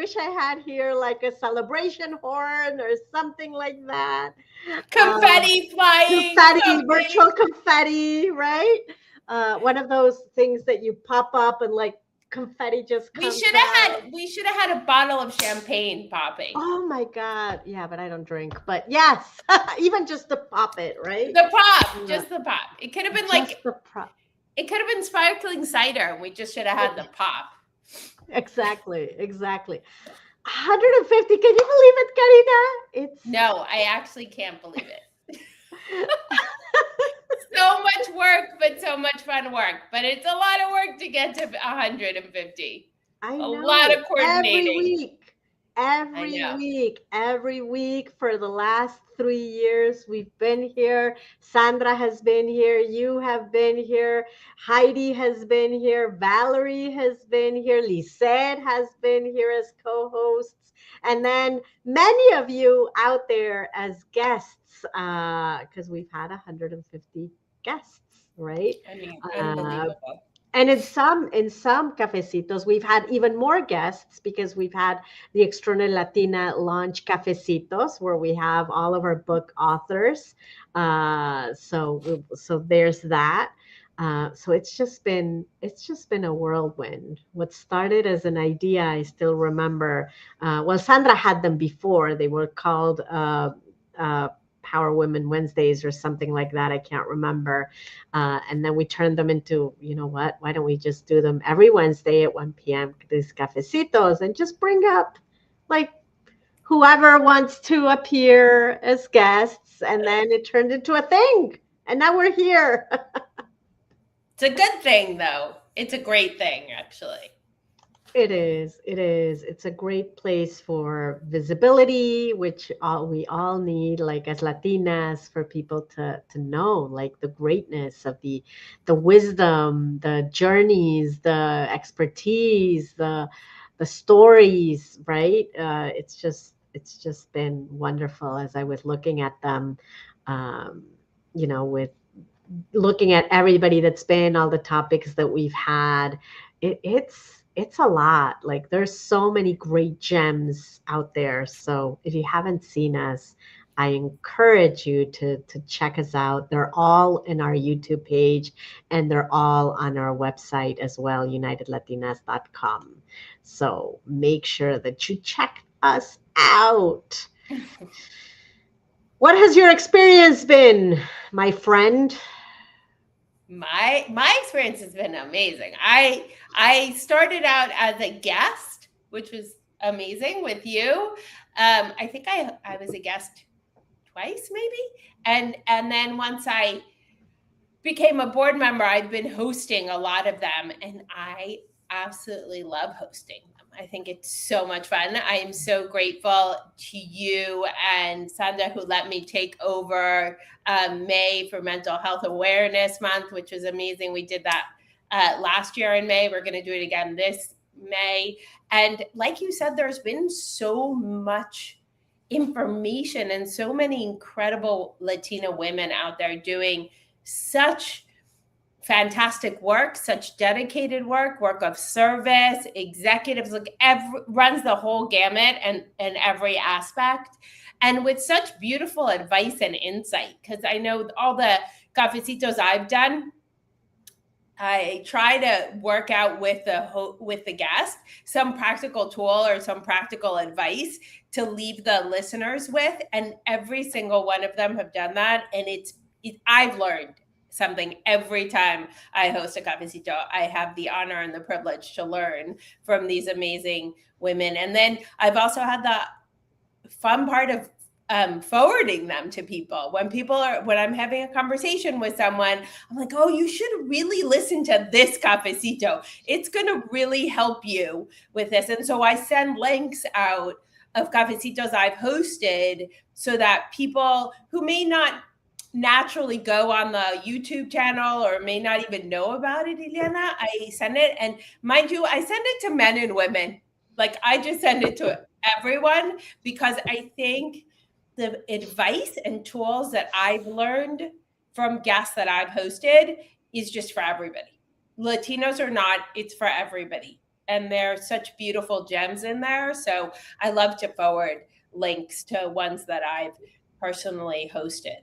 wish I had here like a celebration horn or something like that. Um, Confetti flying, confetti, something. virtual confetti, right? One of those things that you pop up and like confetti just comes out. We should have had a bottle of champagne popping. Oh my God. Yeah, but I don't drink. But yes, even just to pop it, right? The pop, Uh, just the pop. It could have been just like the prop. it could have been sparkling cider. We just should have had the pop. Exactly, exactly. 150. Can you believe it, Karina? No, I actually can't believe it. So much work, but so much fun work. But it's a lot of work to get to 150. I A lot know. of coordinating. I know. Every week for the last 3 years, we've been here. Sandra has been here. You have been here. Heidi has been here. Valerie has been here. Lisette has been here as co hosts. And then many of you out there as guests, because we've had 150 guests, right? I mean, Uh, unbelievable. and in some cafecitos, we've had even more guests because we've had the Extraordinary Latina launch Cafecitos, where we have all of our book authors. So there's that. So it's just been a whirlwind. What started as an idea, I still remember. Well, Sandra had them before. They were called uh, Power Women Wednesdays or something like that. I can't remember, and then we turned them into, you know what, why don't we just do them every Wednesday at 1 p.m., these cafecitos, and just bring up like whoever wants to appear as guests. And then it turned into a thing. And now we're here. It's a good thing, though. It's a great thing, actually. It is. It is. It's a great place for visibility, which we all need, like as Latinas, for people to know, like the greatness of the wisdom, the journeys, the expertise, the stories, right? It's just been wonderful as I was looking at them, um, with looking at everybody that's been, all the topics that we've had. It's a lot. Like there's so many great gems out there. So if you haven't seen us, I encourage you to check us out. They're all in our YouTube page and they're all on our website as well, unitedlatinas.com. So make sure that you check us out. What has your experience been, my friend? My experience has been amazing. I started out as a guest, which was amazing with you. I think I was a guest twice, maybe, and then once I became a board member, I've been hosting a lot of them, and I absolutely love hosting them. I think it's so much fun. I am so grateful to you and Sandra who let me take over May for Mental Health Awareness Month, which was amazing. We did that last year in May. We're going to do it again this May. And like you said, there's been so much information and so many incredible Latina women out there doing such fantastic work, such dedicated work of service, executives, like runs the whole gamut and every aspect. And with such beautiful advice and insight, because I know all the cafecitos I've done, I try to work out with the guest some practical tool or some practical advice to leave the listeners with, and every single one of them have done that, and I've learned something every time I host a cafecito. I have the honor and the privilege to learn from these amazing women, and then I've also had the fun part of forwarding them to people. When I'm having a conversation with someone, I'm like, oh, you should really listen to this cafecito. It's going to really help you with this. And so I send links out of cafecitos I've hosted so that people who may not naturally go on the YouTube channel or may not even know about it, Ilhiana, I send it. And mind you, I send it to men and women. Like I just send it to everyone because I think the advice and tools that I've learned from guests that I've hosted is just for everybody. Latinos or not, it's for everybody. and there are such beautiful gems in there. So I love to forward links to ones that I've personally hosted.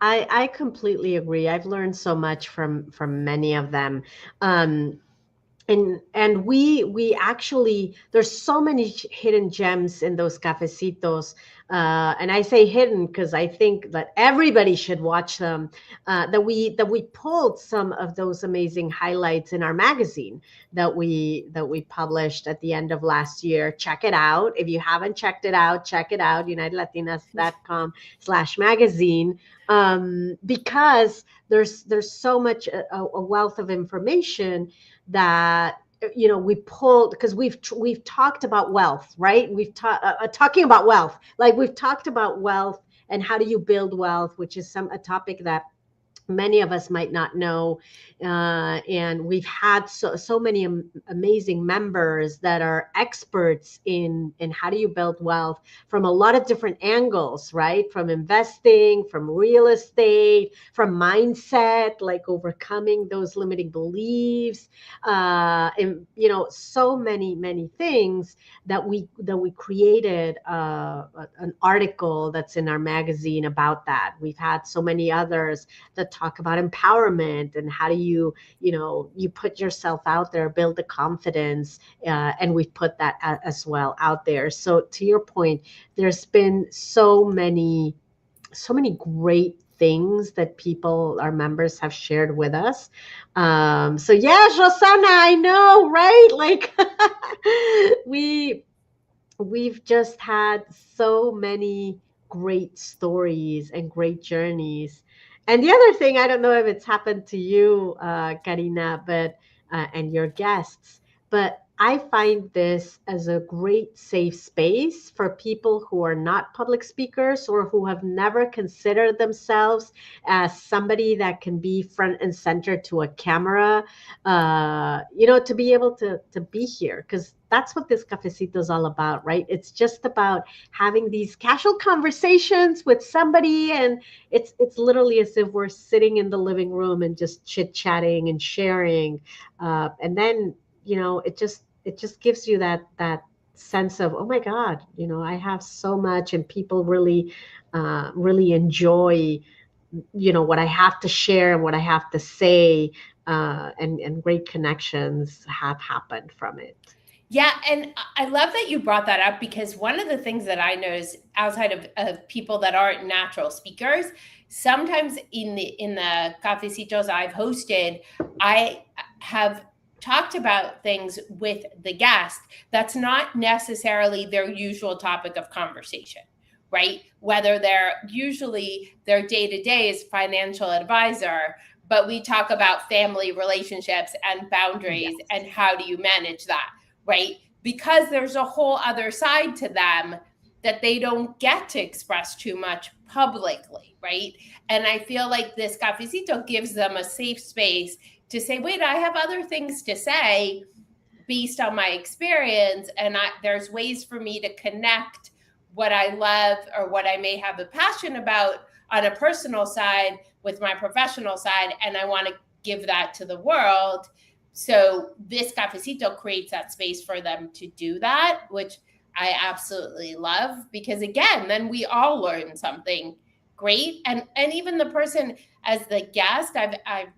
I completely agree. I've learned so much from many of them. Um, and we actually, there's so many hidden gems in those cafecitos, and I say hidden because I think that everybody should watch them, that we pulled some of those amazing highlights in our magazine that we published at the end of last year. Check it out. If you haven't checked it out, check it out, unitedlatinas.com/magazine, because there's so much, a wealth of information that, we pulled, because we've talked about wealth, right? We've talking about wealth, like we've talked about wealth and how do you build wealth, which is a topic that many of us might not know, and we've had so many amazing members that are experts in how do you build wealth from a lot of different angles, right? From investing, from real estate, from mindset, like overcoming those limiting beliefs, and so many things that we created, an article that's in our magazine about that. We've had so many others that talk about empowerment and how do you put yourself out there, build the confidence, and we've put that as well out there. So to your point, there's been so many great things that our members have shared with us. So yeah, Rosanna, I know, right? Like we we've just had so many great stories and great journeys. And the other thing, I don't know if it's happened to you, Karina, but and your guests, but I find this as a great safe space for people who are not public speakers or who have never considered themselves as somebody that can be front and center to a camera, to be able to be here, because that's what this cafecito is all about, right? It's just about having these casual conversations with somebody, and it's literally as if we're sitting in the living room and just chit chatting and sharing, and then it just gives you that sense of, oh my God, I have so much, and people really enjoy what I have to share and what I have to say, and great connections have happened from it. Yeah, and I love that you brought that up, because one of the things that I notice outside of people that aren't natural speakers, sometimes in the cafecitos I've hosted, I have talked about things with the guest that's not necessarily their usual topic of conversation, right? Whether their day-to-day is financial advisor, but we talk about family relationships and boundaries Yes. and how do you manage that, right? Because there's a whole other side to them that they don't get to express too much publicly, right? And I feel like this cafecito gives them a safe space to say, wait, I have other things to say based on my experience, and there's ways for me to connect what I love or what I may have a passion about on a personal side with my professional side, and I want to give that to the world. So this cafecito creates that space for them to do that, which I absolutely love, because again, then we all learn something great. And even the person as the guest, I've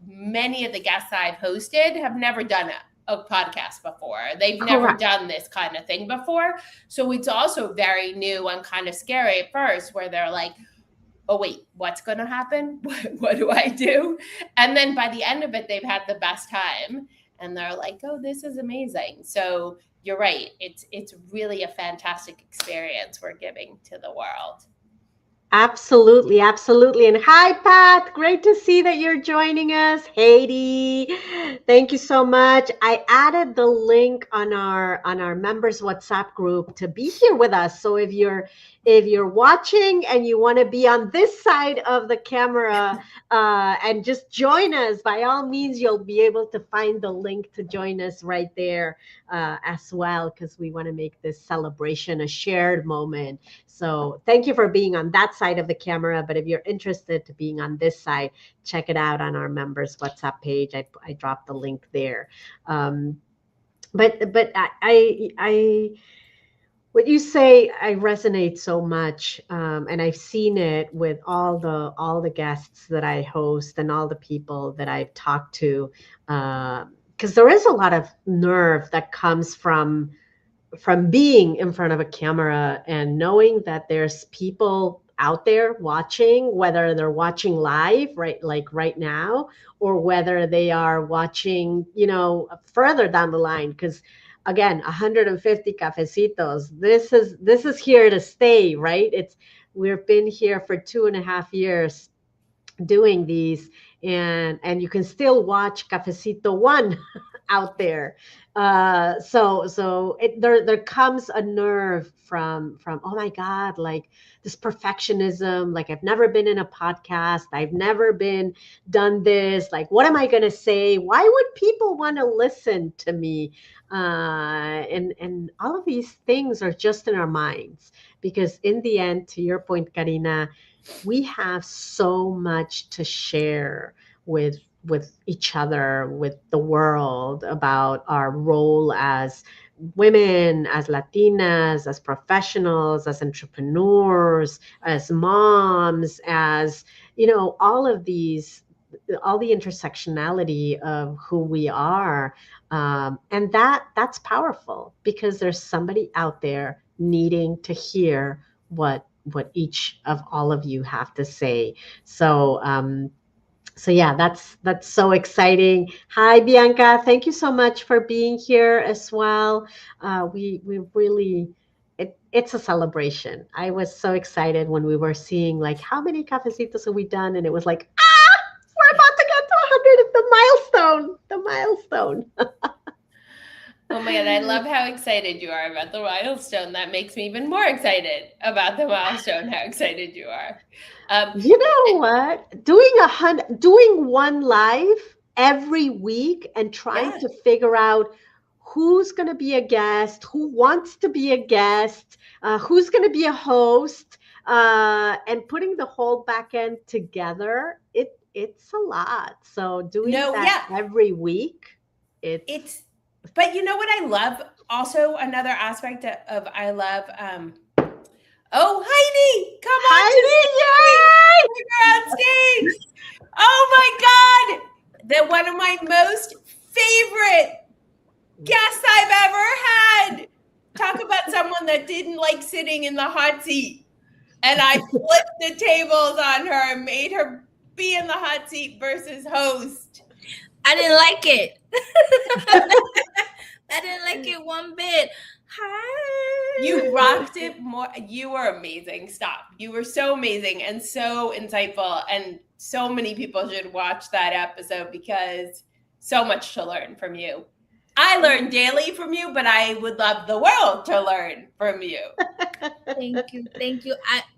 many of the guests I've hosted have never done a podcast before. They've never Correct. done this kind of thing before. So it's also very new and kind of scary at first, where they're like, oh, wait, what's going to happen? What do I do? And then by the end of it, they've had the best time. And they're like, oh, this is amazing. So you're right. It's really a fantastic experience we're giving to the world. Absolutely, absolutely. And hi, Pat. Great to see that you're joining us. Haiti, thank you so much. I added the link on our members WhatsApp group to be here with us. So if you're watching and you want to be on this side of the camera, and just join us, by all means, you'll be able to find the link to join us right there, as well, because we want to make this celebration a shared moment. So thank you for being on that side of the camera. But if you're interested to being on this side, check it out on our members WhatsApp page. I dropped the link there. Um, but what you say, I resonate so much, and I've seen it with all the guests that I host and all the people that I've talked to, because there is a lot of nerve that comes from being in front of a camera and knowing that there's people out there watching, whether they're watching live, right, like right now, or whether they are watching, further down the line. Because again, 150 cafecitos. This is here to stay, right? We've been here for 2.5 years doing these, and you can still watch Cafecito one out there. There comes a nerve from, oh my god, like this perfectionism, like I've never been in a podcast, I've never been done this, like what am I going to say, why would people want to listen to me, and all of these things are just in our minds, because in the end, to your point, Karina, we have so much to share with each other, with the world, about our role as women, as Latinas, as professionals, as entrepreneurs, as moms, as all of these, all the intersectionality of who we are, and that's powerful, because there's somebody out there needing to hear what each of all of you have to say. So yeah, that's so exciting. Hi, Bianca. Thank you so much for being here as well. We really, it's a celebration. I was so excited when we were seeing like how many cafecitos have we done, and it was like, we're about to get to 100, the milestone. Oh my God, I love how excited you are about the milestone. That makes me even more excited about the milestone, how excited you are. You know what? Doing one live every week and trying Yeah. to figure out who's going to be a guest, who wants to be a guest, who's going to be a host, and putting the whole back end together. It's a lot. So doing No, that yeah. every week, it's It's, but you know what I love? Also, another aspect of I love, oh, Heidi, come on to Heidi, stage. yay! Bring her on stage. Oh my God. One of my most favorite guests I've ever had. Talk about someone that didn't like sitting in the hot seat. And I flipped the tables on her and made her be in the hot seat versus host. I didn't like it. I didn't like it one bit. Hi. You rocked it more. You were amazing. Stop. You were so amazing and so insightful. And so many people should watch that episode, because so much to learn from you. I learn daily from you, but I would love the world to learn from you. Thank you. Thank you.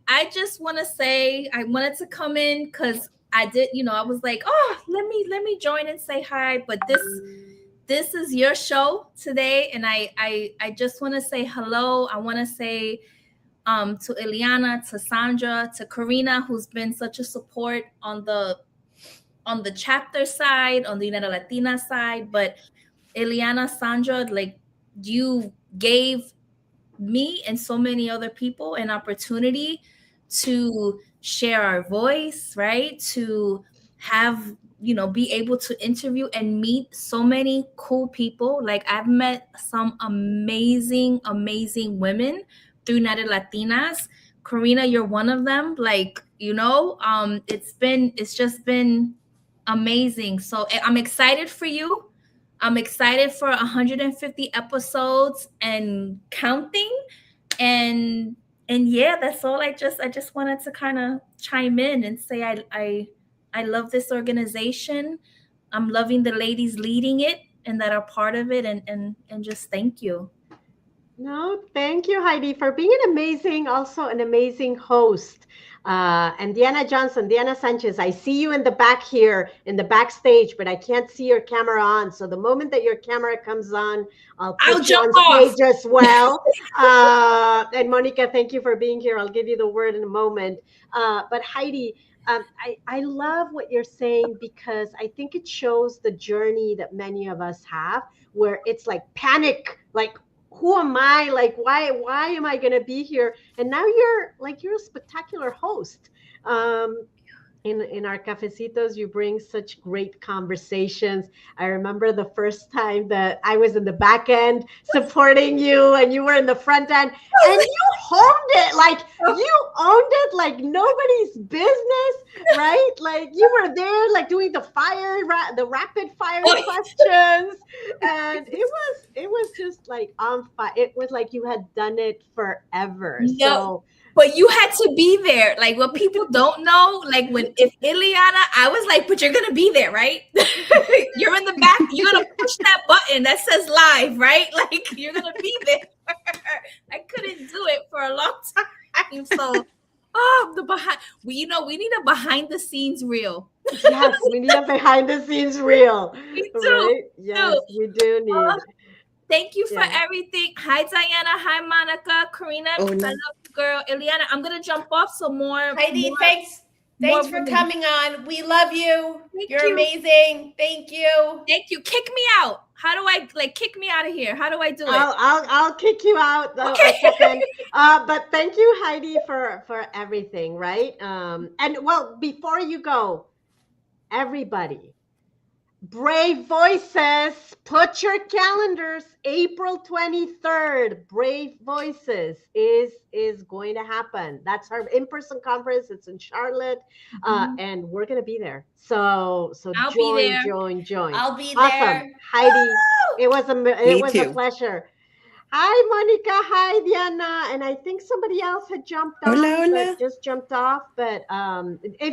I just want to say, I wanted to come in because I did, I was like, oh, let me join and say hi. But this is your show today, and I just want to say hello. I want to say to Ilhiana, to Sandra, to Karina, who's been such a support on the chapter side, on the United Latina side. But Ilhiana, Sandra, like, you gave me and so many other people an opportunity to share our voice, right? To have, be able to interview and meet so many cool people. Like, I've met some amazing, amazing women through United Latinas. Karina, you're one of them. Like, it's just been amazing. So I'm excited for you. I'm excited for 150 episodes and counting. And yeah, that's all. I just wanted to kind of chime in and say I love this organization. I'm loving the ladies leading it and that are part of it, and just thank you. No, thank you, Heidi, for being also an amazing host. And Diana Johnson, Diana Sanchez, I see you in the back here, in the backstage, but I can't see your camera on. So the moment that your camera comes on, I'll I'll put you jump on off. stage as well. And Monica, thank you for being here. I'll give you the word in a moment. But Heidi, I love what you're saying because I think it shows the journey that many of us have where it's like panic, like who am I? Like why am I gonna be here? And now you're a spectacular host. In our cafecitos, you bring such great conversations. I remember the first time that I was in the back end supporting you and you were in the front end and you honed it like you owned it like nobody's business, right? Like you were there like doing the rapid fire questions, and it was just like on fire. It was like you had done it forever. No, So but you had to be there. Like what people don't know, like if Ilhiana, I was like, but you're gonna be there, right? You're in the back, you're gonna push that button that says live, right? Like you're gonna be there. I couldn't do it for a long time. So the behind we need a behind the scenes reel. yes, we need a behind the scenes reel, We do. right? Yes, we do need. Thank you for Yeah. everything. Hi, Diana. Hi, Monica. Karina. I love you, girl. Ilhiana, I'm going to jump off some more. Heidi, more, thanks more for women. coming on. We love you. Thank You're you. amazing. Thank you. Thank you. Kick me out. How do I kick me out of here? How do I do it? I'll kick you out Okay. a second. But thank you, Heidi, for everything, right? And well, before you go, everybody, Brave Voices, put your calendars. April 23rd, Brave Voices is going to happen. That's our in-person conference. It's in Charlotte, and we're gonna be there. So I'll join, be there. join. I'll be Awesome, there. Heidi. It was Me a too. pleasure. Hi, Monica. Hi, Diana. And I think somebody else had jumped on, Hola, hola. but just jumped off. But if